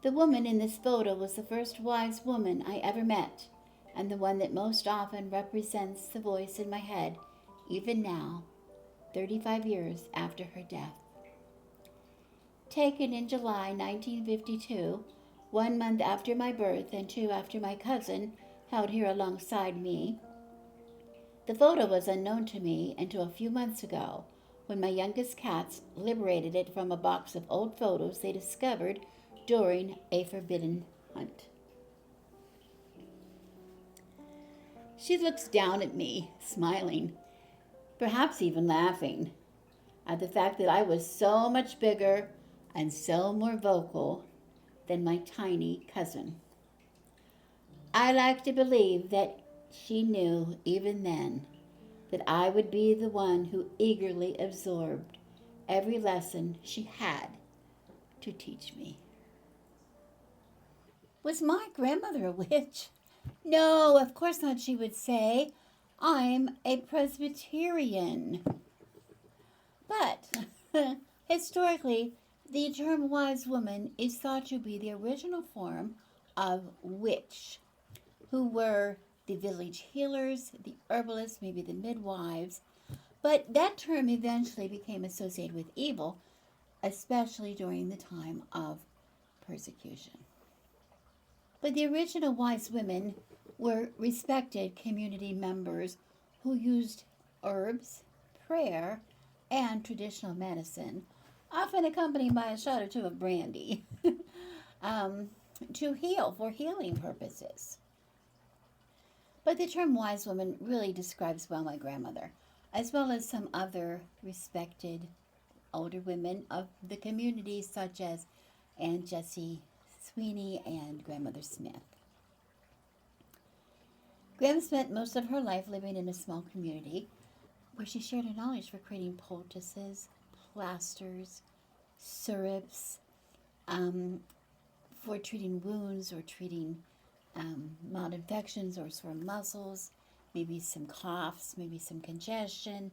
The woman in this photo was the first wise woman I ever met, and the one that most often represents the voice in my head, even now, 35 years after her death. Taken in July 1952, 1 month after my birth and 2 after my cousin held here alongside me. The photo was unknown to me until a few months ago when my youngest cats liberated it from a box of old photos they discovered during a forbidden hunt. She looks down at me, smiling, perhaps even laughing, at the fact that I was so much bigger and so more vocal than my tiny cousin. I like to believe that she knew even then that I would be the one who eagerly absorbed every lesson she had to teach me. Was my grandmother a witch? No, of course not, she would say. I'm a Presbyterian. But historically, the term wise woman is thought to be the original form of witch, who were the village healers, the herbalists, maybe the midwives. But that term eventually became associated with evil, especially during the time of persecution. But the original wise women were respected community members who used herbs, prayer, and traditional medicine, often accompanied by a shot or two of brandy, to heal for healing purposes. But the term wise woman really describes well my grandmother, as well as some other respected older women of the community, such as Aunt Jessie Sweeney and Grandmother Smith. Graham spent most of her life living in a small community where she shared her knowledge for creating poultices, plasters, syrups, for treating wounds or treating mild infections or sore muscles, maybe some coughs, maybe some congestion.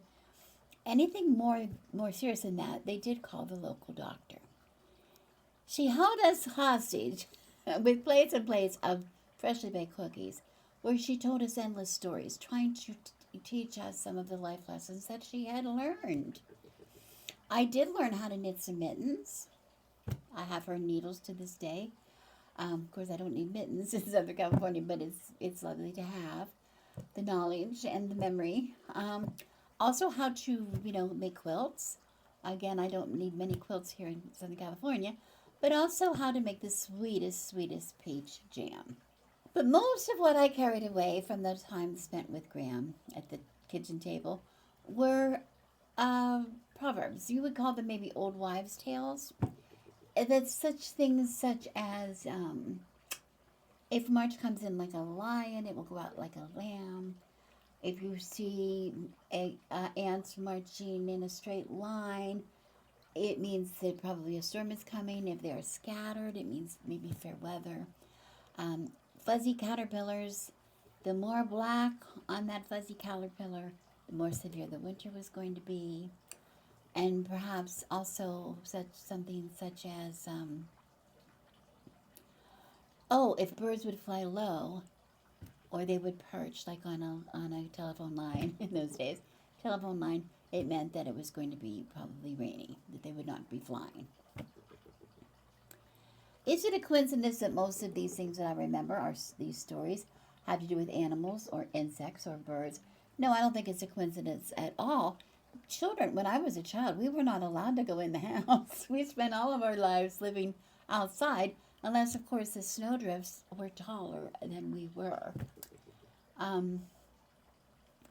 Anything more serious than that, they did call the local doctor. She held us hostage with plates and plates of freshly baked cookies, where she told us endless stories, trying to teach us some of the life lessons that she had learned. I did learn how to knit some mittens. I have her needles to this day. Of course, I don't need mittens in Southern California, but it's lovely to have the knowledge and the memory. Also, how to make quilts. Again, I don't need many quilts here in Southern California, but also how to make the sweetest peach jam. But most of what I carried away from the time spent with Graham at the kitchen table were proverbs. You would call them maybe old wives' tales. That's such things such as if March comes in like a lion, it will go out like a lamb. If you see ants marching in a straight line, it means that probably a storm is coming. If they're scattered, it means maybe fair weather. Fuzzy caterpillars, the more black on that fuzzy caterpillar, the more severe the winter was going to be. And perhaps also something such as, if birds would fly low, or they would perch like on a telephone line in those days. Telephone line, it meant that it was going to be probably rainy, that they would not be flying. Is it a coincidence that most of these things that I remember these stories have to do with animals or insects or birds? No, I don't think it's a coincidence at all. Children, when I was a child, we were not allowed to go in the house. We spent all of our lives living outside, unless, of course, the snowdrifts were taller than we were.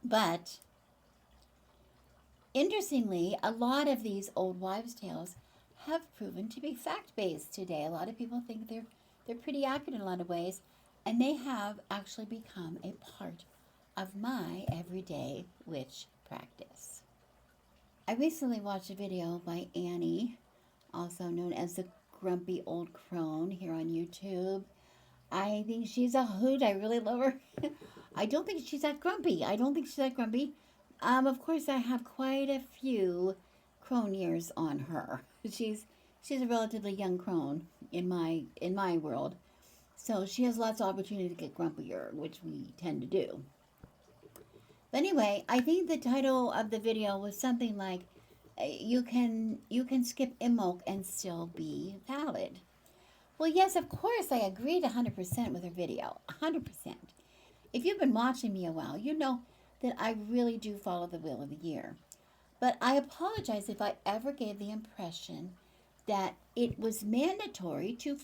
But interestingly, a lot of these old wives' tales have proven to be fact-based today. A lot of people think they're pretty accurate in a lot of ways, and they have actually become a part of my everyday witch practice. I recently watched a video by Annie, also known as the Grumpy Old Crone, here on YouTube. I think she's a hoot. I really love her. I don't think she's that grumpy. Of course, I have quite a few crone years on her. She's a relatively young crone, in my world. So she has lots of opportunity to get grumpier, which we tend to do. But anyway, I think the title of the video was something like you can skip Imbolc and still be valid. Well, yes, of course, I agreed 100% with her video. 100%. If you've been watching me a while, you know that I really do follow the wheel of the year. But I apologize if I ever gave the impression that it was mandatory to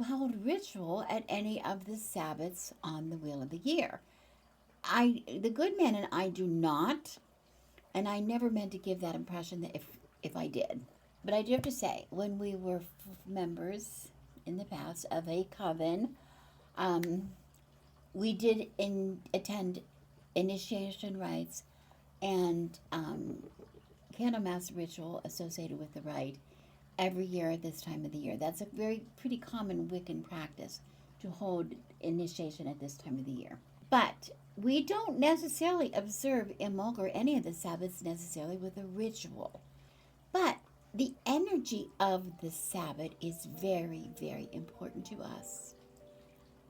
hold ritual at any of the Sabbaths on the wheel of the year. The good man and I do not, and I never meant to give that impression that if I did. But I do have to say, when we were members in the past of a coven, we did attend initiation rites and candle mass ritual associated with the rite every year at this time of the year. That's a pretty common Wiccan practice to hold initiation at this time of the year. But we don't necessarily observe Imbolc or any of the Sabbaths necessarily with a ritual. But the energy of the Sabbath is very, very important to us.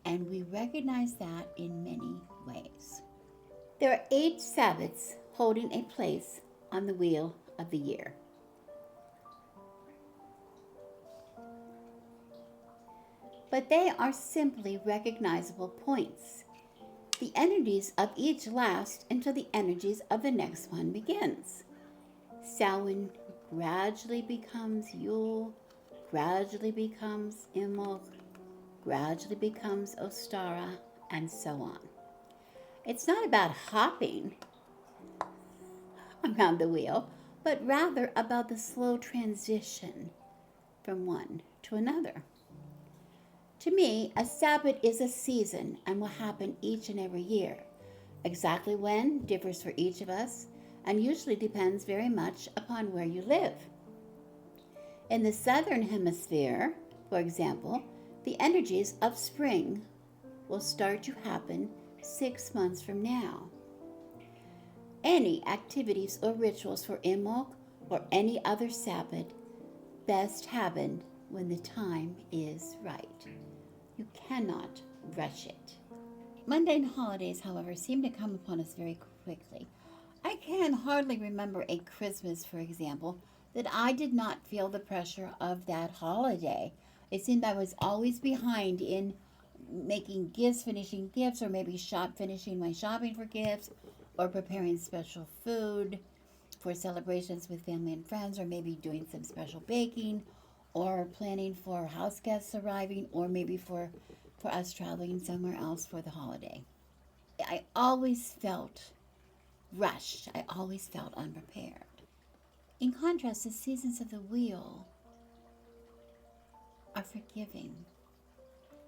And we recognize that in many ways. There are 8 Sabbaths holding a place on the wheel of the year. But they are simply recognizable points. The energies of each last until the energies of the next one begins. Samhain gradually becomes Yule, gradually becomes Imbolc, gradually becomes Ostara, and so on. It's not about hopping around the wheel, but rather about the slow transition from one to another. To me, a Sabbath is a season and will happen each and every year. Exactly when differs for each of us and usually depends very much upon where you live. In the southern hemisphere, for example, the energies of spring will start to happen 6 months from now. Any activities or rituals for Imbolc or any other Sabbath best happen when the time is right. You cannot rush it. Mundane holidays, however, seem to come upon us very quickly. I can hardly remember a Christmas, for example, that I did not feel the pressure of that holiday. It seemed I was always behind in making gifts, finishing gifts, or maybe finishing my shopping for gifts, or preparing special food for celebrations with family and friends, or maybe doing some special baking, or planning for house guests arriving, or maybe for us traveling somewhere else for the holiday. I always felt rushed. I always felt unprepared. In contrast, the seasons of the wheel are forgiving.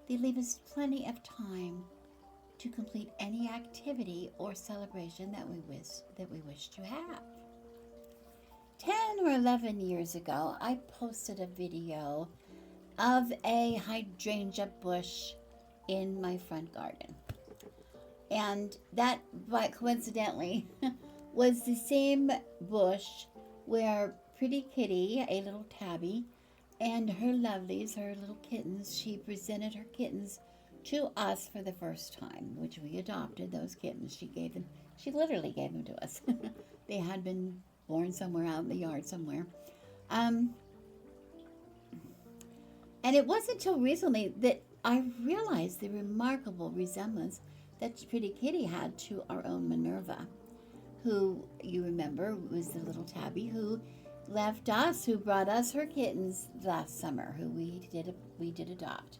They leave us plenty of time to complete any activity or celebration that we wish to have. 10 or 11 years ago, I posted a video of a hydrangea bush in my front garden. And that, by coincidentally, was the same bush where Pretty Kitty, a little tabby, and her lovelies, her little kittens, she presented her kittens to us for the first time, which we adopted those kittens. She literally gave them to us. They had been born somewhere out in the yard somewhere. And it wasn't until recently that I realized the remarkable resemblance that Pretty Kitty had to our own Minerva, who, you remember, was the little tabby who left us, who brought us her kittens last summer, who we did adopt.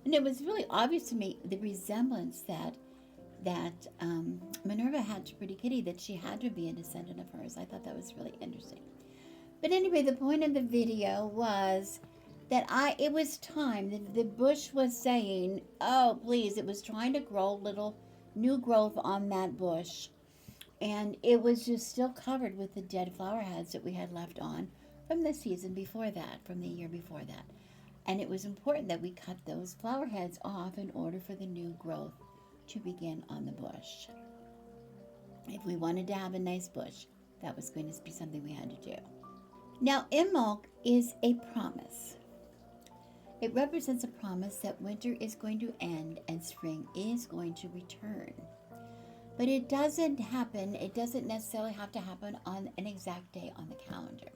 And it was really obvious to me the resemblance that Minerva had to Pretty Kitty, that she had to be a descendant of hers. I thought that was really interesting. But anyway, the point of the video was that it was time. The bush was saying, oh, please, it was trying to grow little new growth on that bush. And it was just still covered with the dead flower heads that we had left on from the season before that, from the year before that. And it was important that we cut those flower heads off in order for the new growth to begin on the bush. If we wanted to have a nice bush, that was going to be something we had to do. Now, Imbolc is a promise. It represents a promise that winter is going to end and spring is going to return. But it doesn't necessarily have to happen on an exact day on the calendar.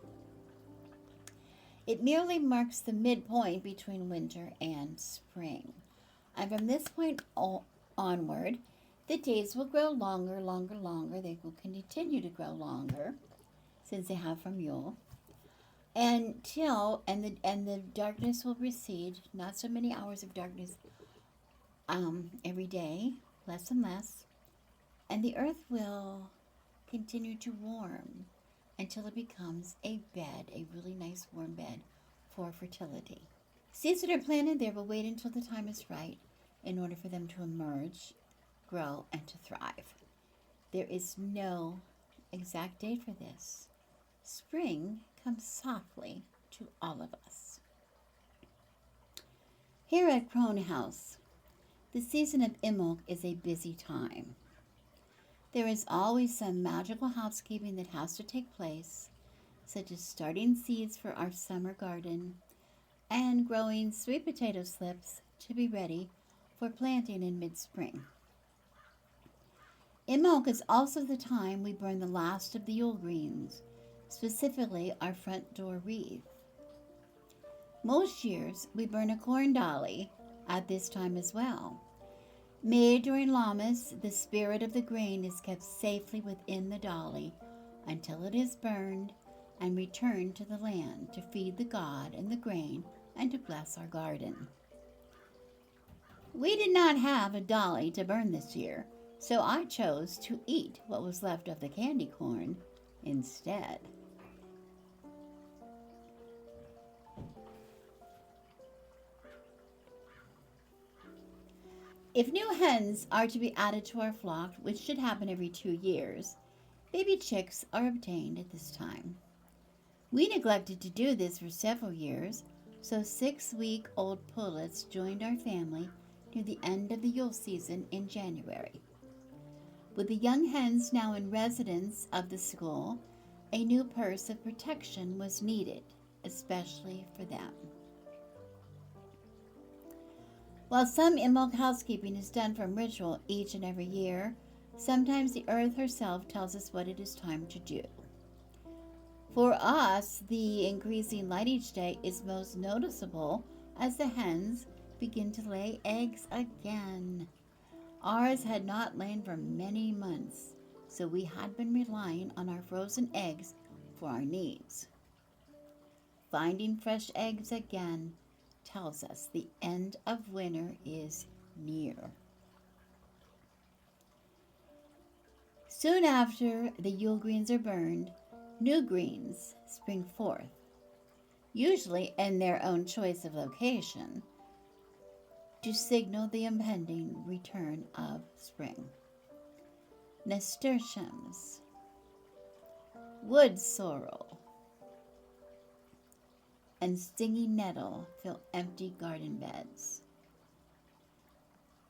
It merely marks the midpoint between winter and spring. And from this point onward, the days will grow longer. They will continue to grow longer, since they have from Yule, and the darkness will recede. Not so many hours of darkness every day, less and less, and the earth will continue to warm until it becomes a bed, a really nice warm bed for fertility. Seeds that are planted there will wait until the time is right in order for them to emerge, grow, and to thrive. There is no exact date for this. Spring comes softly to all of us. Here at Crone House, the season of Imbolc is a busy time. There is always some magical housekeeping that has to take place, such as starting seeds for our summer garden and growing sweet potato slips to be ready for planting in mid-spring. Imbolc is also the time we burn the last of the Yule greens, specifically our front door wreath. Most years, we burn a corn dolly at this time as well. Made during Lammas, the spirit of the grain is kept safely within the dolly until it is burned and returned to the land to feed the god and the grain and to bless our garden. We did not have a dolly to burn this year, so I chose to eat what was left of the candy corn instead. If new hens are to be added to our flock, which should happen every 2 years, baby chicks are obtained at this time. We neglected to do this for several years, so 6-week-old pullets joined our family near the end of the Yule season in January. With the young hens now in residence of the school, a new purse of protection was needed, especially for them. While some Imbolc housekeeping is done from ritual each and every year, sometimes the earth herself tells us what it is time to do. For us, the increasing light each day is most noticeable as the hens begin to lay eggs again. Ours had not lain for many months, so we had been relying on our frozen eggs for our needs. Finding fresh eggs again tells us the end of winter is near. Soon after the Yule greens are burned, new greens spring forth, usually in their own choice of location, to signal the impending return of spring. Nasturtiums, wood sorrel, and stinging nettle fill empty garden beds.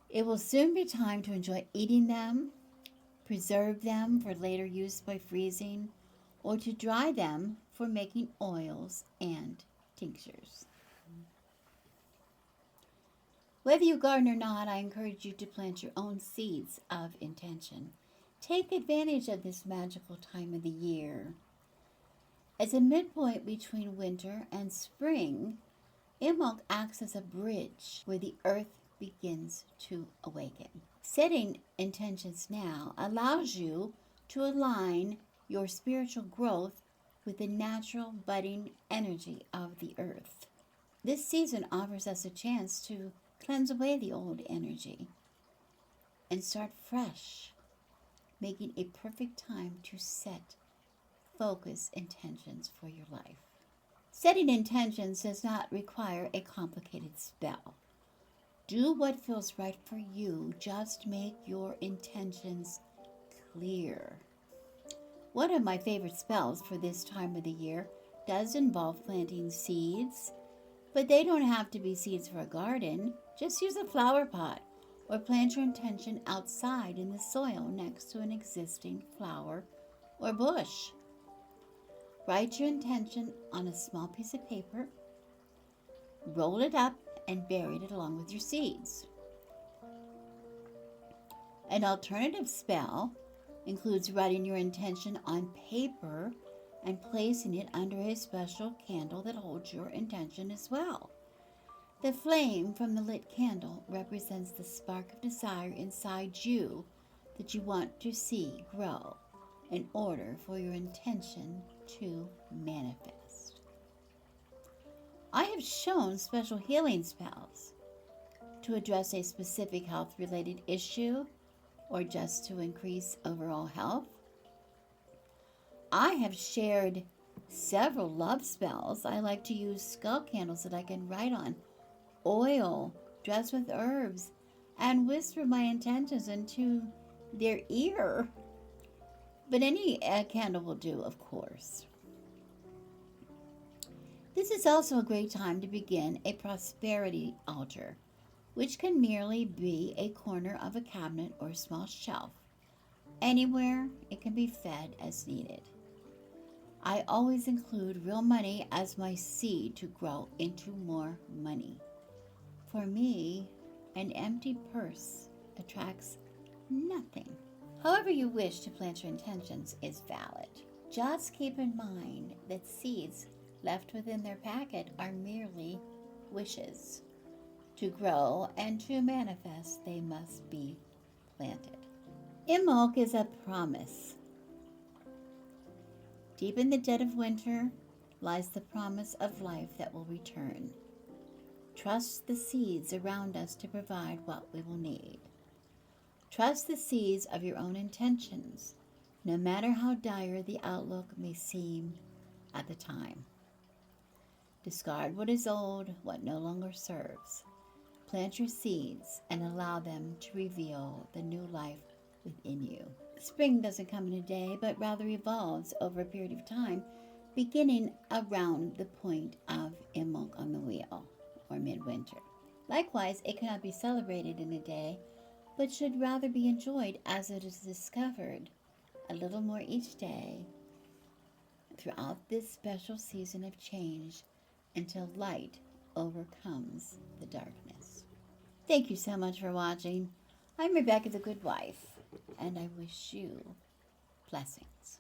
It will soon be time to enjoy eating them, preserve them for later use by freezing, or to dry them for making oils and tinctures. Whether you garden or not, I encourage you to plant your own seeds of intention. Take advantage of this magical time of the year. As a midpoint between winter and spring, Imbolc acts as a bridge where the earth begins to awaken. Setting intentions now allows you to align your spiritual growth with the natural budding energy of the earth. This season offers us a chance to cleanse away the old energy and start fresh, making a perfect time to set focus intentions for your life. Setting intentions does not require a complicated spell. Do what feels right for you. Just make your intentions clear. One of my favorite spells for this time of the year does involve planting seeds, but they don't have to be seeds for a garden. Just use a flower pot or plant your intention outside in the soil next to an existing flower or bush. Write your intention on a small piece of paper, roll it up, and buried it along with your seeds. An alternative spell includes writing your intention on paper and placing it under a special candle that holds your intention as well. The flame from the lit candle represents the spark of desire inside you that you want to see grow in order for your intention to manifest. I have shown special healing spells to address a specific health-related issue or just to increase overall health. I have shared several love spells. I like to use skull candles that I can write on, oil, dressed with herbs, and whisper my intentions into their ear. But any candle will do, of course. This is also a great time to begin a prosperity altar, which can merely be a corner of a cabinet or a small shelf. Anywhere it can be fed as needed. I always include real money as my seed to grow into more money. For me, an empty purse attracts nothing. However you wish to plant your intentions is valid. Just keep in mind that seeds left within their packet are merely wishes. To grow and to manifest, they must be planted. Imbolc is a promise. Deep in the dead of winter lies the promise of life that will return. Trust the seeds around us to provide what we will need. Trust the seeds of your own intentions, no matter how dire the outlook may seem at the time. Discard what is old, what no longer serves. Plant your seeds and allow them to reveal the new life within you. Spring doesn't come in a day, but rather evolves over a period of time, beginning around the point of Imbolc on the wheel, or midwinter. Likewise, it cannot be celebrated in a day, but should rather be enjoyed as it is discovered a little more each day throughout this special season of change until light overcomes the darkness. Thank you so much for watching. I'm Rebecca the Good Wife, and I wish you blessings.